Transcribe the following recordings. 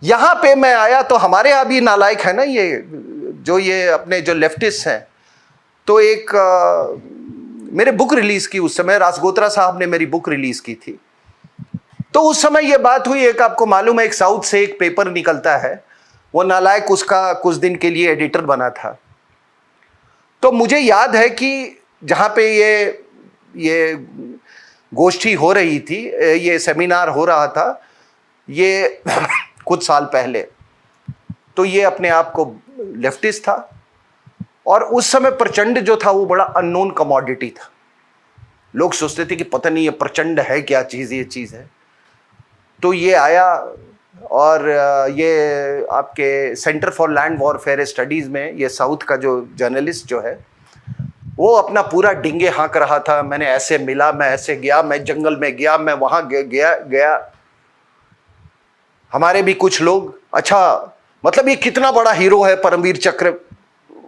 यहां पे मैं आया तो हमारे यहाँ भी नालायक है ना ये अपने जो लेफ्टिस्ट हैं। तो एक मेरे बुक रिलीज की, उस समय राजगोत्रा साहब ने मेरी बुक रिलीज की थी। तो उस समय ये बात हुई, एक आपको मालूम है एक साउथ से एक पेपर निकलता है, वो नालायक उसका कुछ दिन के लिए एडिटर बना था। तो मुझे याद है कि जहां पे ये गोष्ठी हो रही थी, ये सेमिनार हो रहा था, ये कुछ साल पहले, तो ये अपने आप को लेफ्टिस्ट था और उस समय प्रचंड जो था वो बड़ा अननोन कमोडिटी था। लोग सोचते थे कि पता नहीं ये प्रचंड है क्या चीज़, ये चीज़ है। तो ये आया और ये आपके centre for land warfare studies में ये साउथ का जो जर्नलिस्ट जो है वो अपना पूरा डिंगे हाँक रहा था, मैंने ऐसे मिला, मैं ऐसे गया, मैं जंगल में गया, मैं वहां गया। हमारे भी कुछ लोग, अच्छा मतलब ये कितना बड़ा हीरो है परमवीर चक्र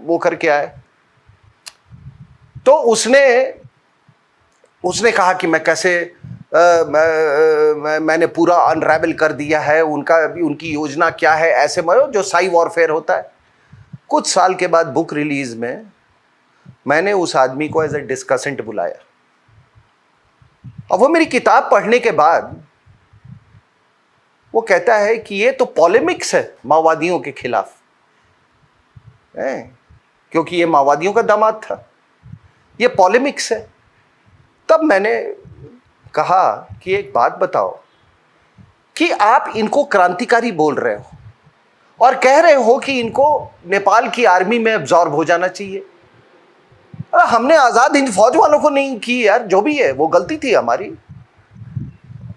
वो करके आए। तो उसने कहा कि मैं कैसे मैंने पूरा अनरेबल कर दिया है, उनकी योजना क्या है, ऐसे जो साई वॉरफेयर होता है। कुछ साल के बाद बुक रिलीज में मैंने उस आदमी को एज ए डिस्कसेंट बुलाया और वो मेरी किताब पढ़ने के बाद वो कहता है कि ये तो पॉलेमिक्स है माओवादियों के खिलाफ, क्योंकि ये माओवादियों का दामाद था, ये पॉलेमिक्स है। तब मैंने कहा कि एक बात बताओ कि आप इनको क्रांतिकारी बोल रहे हो और कह रहे हो कि इनको नेपाल की आर्मी में अब्जॉर्ब हो जाना चाहिए। हमने आजाद हिंद फौज वालों को नहीं की यार, जो भी है वो गलती थी हमारी।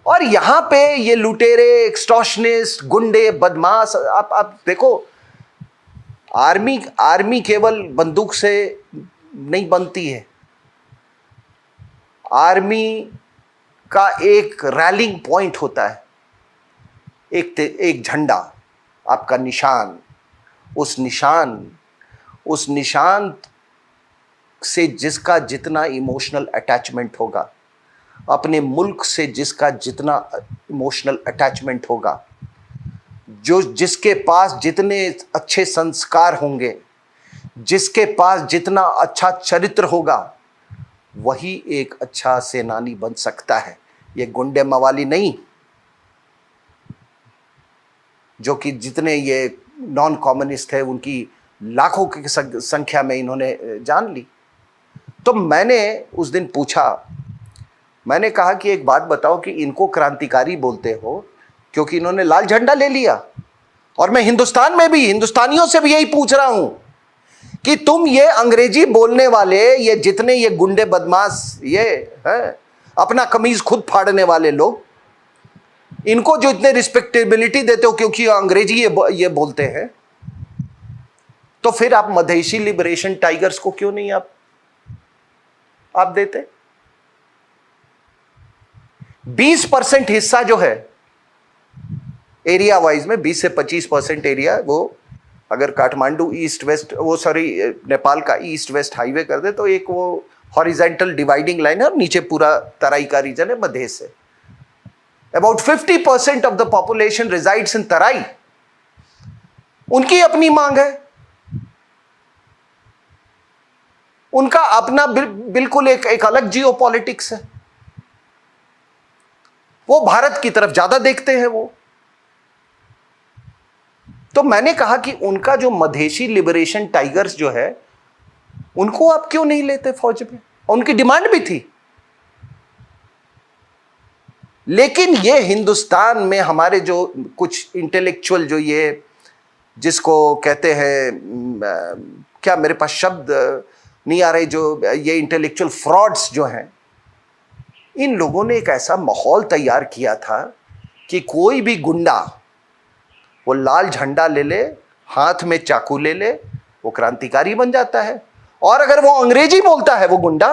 और यहां पे ये लुटेरे, एक्सटॉर्शनिस्ट, गुंडे, बदमाश, आप देखो, आर्मी केवल बंदूक से नहीं बनती है। आर्मी का एक रैलिंग पॉइंट होता है, एक झंडा, आपका निशान। उस निशान से जिसका जितना इमोशनल अटैचमेंट होगा, अपने मुल्क से जिसका जितना इमोशनल अटैचमेंट होगा, जिसके पास जितने अच्छे संस्कार होंगे, जिसके पास जितना अच्छा चरित्र होगा, वही एक अच्छा सेनानी बन सकता है। ये गुंडे मवाली नहीं, जो कि जितने ये नॉन कम्युनिस्ट है उनकी लाखों की संख्या में इन्होंने जान ली। तो मैंने उस दिन पूछा, मैंने कहा कि एक बात बताओ कि इनको क्रांतिकारी बोलते हो क्योंकि इन्होंने लाल झंडा ले लिया, और मैं हिंदुस्तान में भी हिंदुस्तानियों से भी यही पूछ रहा हूं कि तुम ये अंग्रेजी बोलने वाले, ये जितने ये गुंडे बदमाश, ये हैं अपना कमीज खुद फाड़ने वाले लोग, इनको जो इतने रिस्पेक्टेबिलिटी देते हो क्योंकि अंग्रेजी ये बोलते हैं, तो फिर आप मधेशी लिबरेशन टाइगर्स को क्यों नहीं आप देते? 20% हिस्सा जो है एरिया वाइज में, 20 से 25% एरिया, वो अगर काठमांडू ईस्ट वेस्ट, वो सॉरी नेपाल का ईस्ट वेस्ट हाईवे कर दे तो एक वो हॉरिजेंटल डिवाइडिंग लाइन है और नीचे पूरा तराई का रीजन है मध्य से। About 50% of the population resides in Terai. उनकी अपनी मांग है, उनका अपना बिल्कुल एक अलग जियो पॉलिटिक्स है। वो भारत की तरफ ज्यादा देखते हैं वो। तो मैंने कहा कि उनका जो मधेशी लिबरेशन टाइगर्स जो है, उनको आप क्यों नहीं लेते फौज में? उनकी डिमांड भी थी। लेकिन ये हिंदुस्तान में हमारे जो कुछ इंटेलेक्चुअल, जो ये जिसको कहते हैं, क्या मेरे पास शब्द नहीं आ रहे, जो ये इंटेलेक्चुअल फ्रॉड्स जो हैं, इन लोगों ने एक ऐसा माहौल तैयार किया था कि कोई भी गुंडा वो लाल झंडा ले ले, हाथ में चाकू ले ले, वो क्रांतिकारी बन जाता है। और अगर वो अंग्रेजी बोलता है वो गुंडा,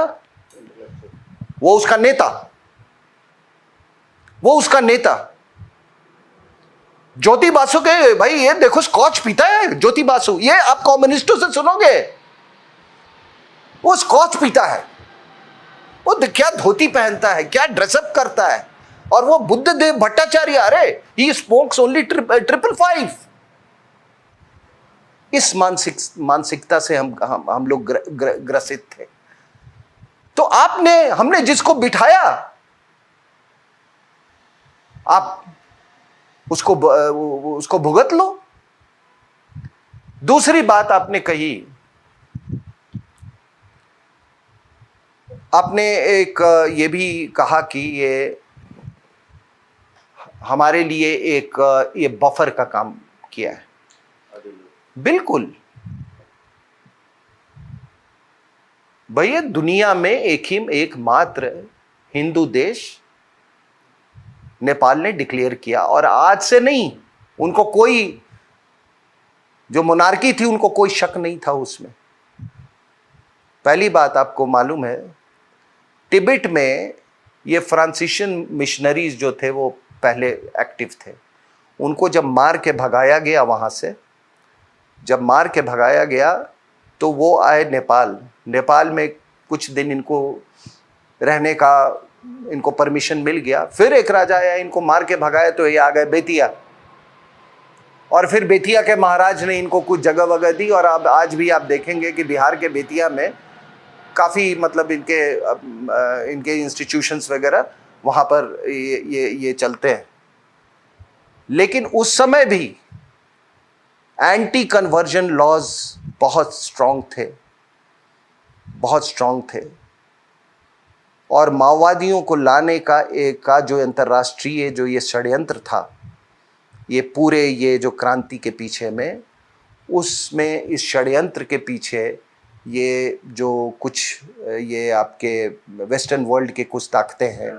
वो उसका नेता। ज्योति बासु के भाई, ये देखो स्कॉच पीता है ज्योति बासु, ये आप कम्युनिस्टों से सुनोगे, वो स्कॉच पीता है, वो क्या धोती पहनता है, क्या ड्रेसअप करता है, और वो बुद्धदेव भट्टाचार्य, अरे ही स्पोक्स ओनली 555। इस मानसिकता से हम लोग ग्रसित थे। तो हमने जिसको बिठाया, आप उसको भुगत लो। दूसरी बात आपने कही, आपने एक ये भी कहा कि ये हमारे लिए ये बफर का काम किया है। बिल्कुल भैया, दुनिया में एकमात्र हिंदू देश नेपाल ने डिक्लेयर किया, और आज से नहीं, उनको कोई, जो मोनार्की थी उनको कोई शक नहीं था उसमें। पहली बात, आपको मालूम है तिब्बत में ये फ्रांसीसियन मिशनरीज जो थे वो पहले एक्टिव थे। उनको जब मार के भगाया गया वहाँ से, जब मार के भगाया गया तो वो आए नेपाल में कुछ दिन इनको रहने का इनको परमिशन मिल गया। फिर एक राजा आया, इनको मार के भगाया तो ये आ गए बेतिया, और फिर बेतिया के महाराज ने इनको कुछ जगह वगह दी। और अब आज भी आप देखेंगे कि बिहार के बेतिया में काफ़ी मतलब इनके इंस्टीट्यूशंस वगैरह वहाँ पर ये चलते हैं। लेकिन उस समय भी एंटी कन्वर्जन लॉज बहुत स्ट्रांग थे, और माओवादियों को लाने का जो अंतर्राष्ट्रीय जो ये षड्यंत्र था, ये पूरे ये जो क्रांति के पीछे में, उसमें इस षड्यंत्र के पीछे ये जो कुछ ये आपके वेस्टर्न वर्ल्ड के कुछ ताकतें हैं।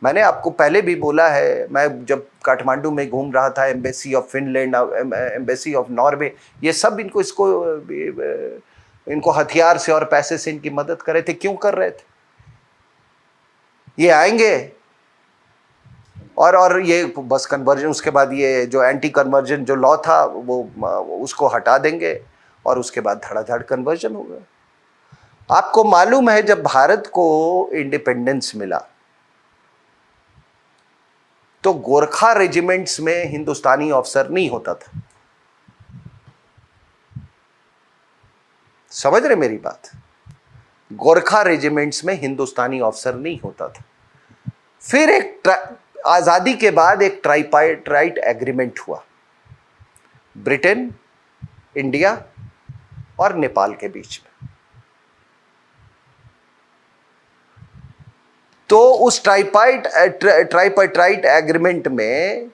मैंने आपको पहले भी बोला है, मैं जब काठमांडू में घूम रहा था, embassy of Finland, embassy of Norway, ये सब इनको हथियार से और पैसे से इनकी मदद कर रहे थे। क्यों कर रहे थे? ये आएंगे और ये बस कन्वर्जन, उसके बाद ये जो एंटी कन्वर्जन जो लॉ था वो उसको हटा देंगे, और उसके बाद धड़ाधड़ कन्वर्जन होगा। आपको मालूम है जब भारत को इंडिपेंडेंस मिला तो गोरखा रेजिमेंट्स में हिंदुस्तानी ऑफिसर नहीं होता था। समझ रहे मेरी बात? गोरखा रेजिमेंट्स में हिंदुस्तानी ऑफिसर नहीं होता था। फिर आजादी के बाद एक ट्राइपाइट एग्रीमेंट हुआ ब्रिटेन, इंडिया और नेपाल के बीच में। तो उस ट्राइपाइट एग्रीमेंट में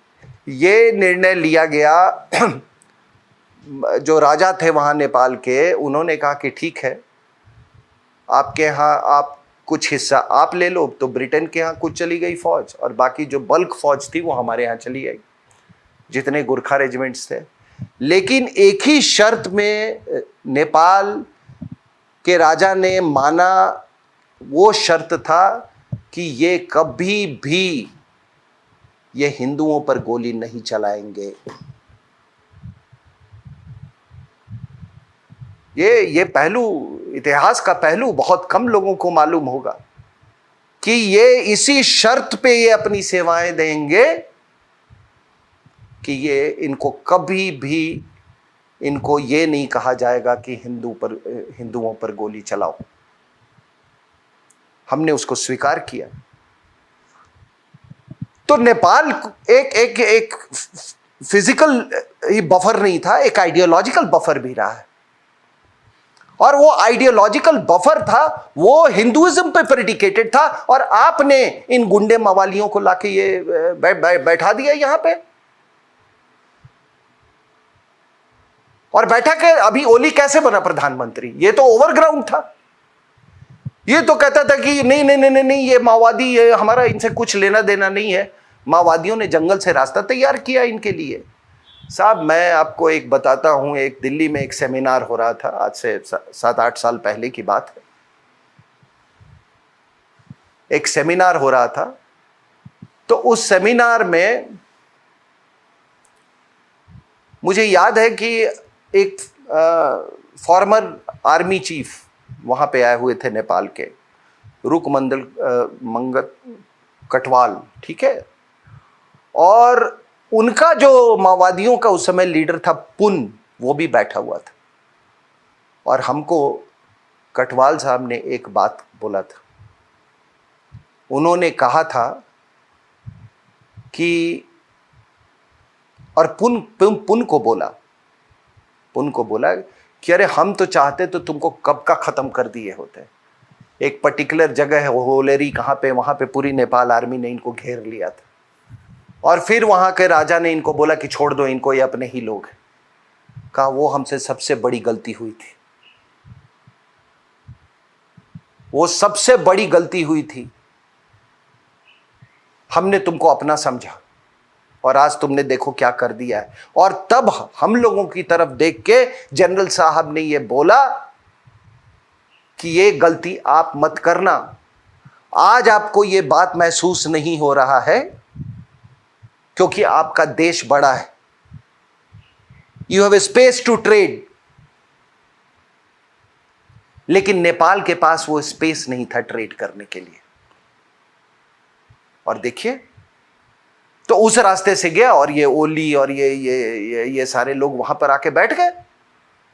ये निर्णय लिया गया, जो राजा थे वहाँ नेपाल के, उन्होंने कहा कि ठीक है, आपके यहाँ आप कुछ हिस्सा आप ले लो। तो ब्रिटेन के यहाँ कुछ चली गई फौज, और बाकी जो बल्क फौज थी वो हमारे यहाँ चली आई, जितने गोरखा रेजिमेंट्स थे। लेकिन एक ही शर्त में नेपाल के राजा ने माना, वो शर्त था कि ये कभी भी ये हिंदुओं पर गोली नहीं चलाएंगे। ये पहलू, इतिहास का पहलू बहुत कम लोगों को मालूम होगा कि ये इसी शर्त पे ये अपनी सेवाएं देंगे कि ये इनको कभी भी इनको ये नहीं कहा जाएगा कि हिंदुओं पर गोली चलाओ। हमने उसको स्वीकार किया। तो नेपाल एक फिजिकल ही बफर नहीं था, एक आइडियोलॉजिकल बफर भी रहा है। और वो आइडियोलॉजिकल बफर था, वो हिंदुइज्म पे प्रेडिकेटेड था, और आपने इन गुंडे मवालियों को लाके ये बैठा दिया यहां पे। और बैठा के अभी ओली कैसे बना प्रधानमंत्री? ये तो ओवरग्राउंड था। ये तो कहता था कि नहीं, ये माओवादी, ये हमारा इनसे कुछ लेना देना नहीं है। माओवादियों ने जंगल से रास्ता तैयार किया इनके लिए। साहब, मैं आपको एक बताता हूं, एक दिल्ली में एक सेमिनार हो रहा था, आज से 7-8 साल पहले की बात है। एक सेमिनार हो रहा था, तो उस सेमिनार में मुझे याद है कि एक फॉर्मर आर्मी चीफ वहाँ पे आए हुए थे नेपाल के, रुकमंडल मंगत कटवाल, ठीक है, और उनका जो माओवादियों का उस समय लीडर था पुन, वो भी बैठा हुआ था। और हमको कटवाल साहब ने एक बात बोला था, उन्होंने कहा था कि, और पुन को बोला कि अरे हम तो चाहते तो तुमको कब का खत्म कर दिए होते। एक पर्टिकुलर जगह है होलेरी, कहाँ पे, वहां पे पूरी नेपाल आर्मी ने इनको घेर लिया था और फिर वहां के राजा ने इनको बोला कि छोड़ दो इनको, ये अपने ही लोग हैं। कहा वो हमसे सबसे बड़ी गलती हुई थी, वो सबसे बड़ी गलती हुई थी। हमने तुमको अपना समझा और आज तुमने देखो क्या कर दिया है। और तब हम लोगों की तरफ देख के जनरल साहब ने ये बोला कि ये गलती आप मत करना। आज आपको ये बात महसूस नहीं हो रहा है क्योंकि आपका देश बड़ा है, you have a space to trade. लेकिन नेपाल के पास वो स्पेस नहीं था ट्रेड करने के लिए। और देखिए, तो उस रास्ते से गया और ये ओली और ये सारे लोग वहां पर आके बैठ गए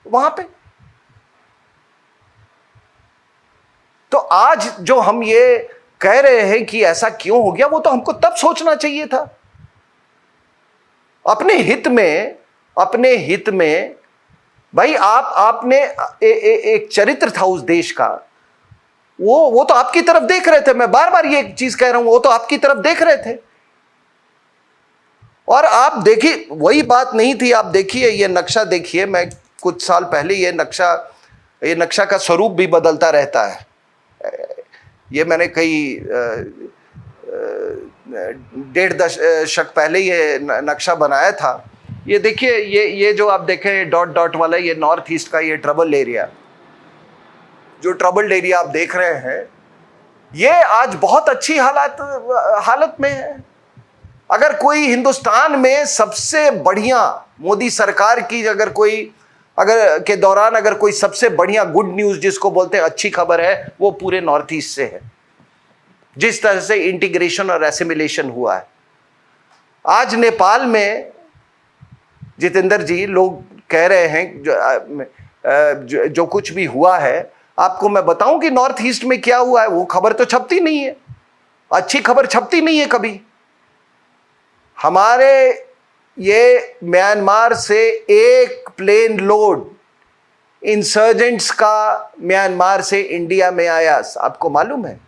वहां पे। तो आज जो हम ये कह रहे हैं कि ऐसा क्यों हो गया, वो तो हमको तब सोचना चाहिए था। अपने हित में भाई, आपने एक चरित्र था उस देश का, वो तो आपकी तरफ देख रहे थे। मैं बार बार ये चीज कह रहा हूं, वो तो आपकी तरफ देख रहे थे। और आप देखिए, वही बात नहीं थी। आप देखिए, ये नक्शा देखिए, मैं कुछ साल पहले ये नक्शा का स्वरूप भी बदलता रहता है। ये मैंने कई 1.5 दशक पहले ये नक्शा बनाया था। ये देखिए, ये जो आप देखें डॉट डॉट वाला, ये नॉर्थ ईस्ट का ये ट्रबल एरिया, जो ट्रबल्ड एरिया आप देख रहे हैं, ये आज बहुत अच्छी हालत में है। अगर कोई हिंदुस्तान में सबसे बढ़िया मोदी सरकार की अगर के दौरान अगर कोई सबसे बढ़िया गुड न्यूज जिसको बोलते हैं, अच्छी खबर है, वो पूरे नॉर्थ ईस्ट से है। जिस तरह से इंटीग्रेशन और एसिमिलेशन हुआ है आज नेपाल में, जितेंद्र जी, लोग कह रहे हैं जो कुछ भी हुआ है, आपको मैं बताऊं कि नॉर्थ ईस्ट में क्या हुआ है। वो खबर तो छपती नहीं है, अच्छी खबर छपती नहीं है कभी। हमारे ये म्यांमार से एक प्लेन लोड इंसर्जेंट्स का म्यांमार से इंडिया में आया, आपको मालूम है?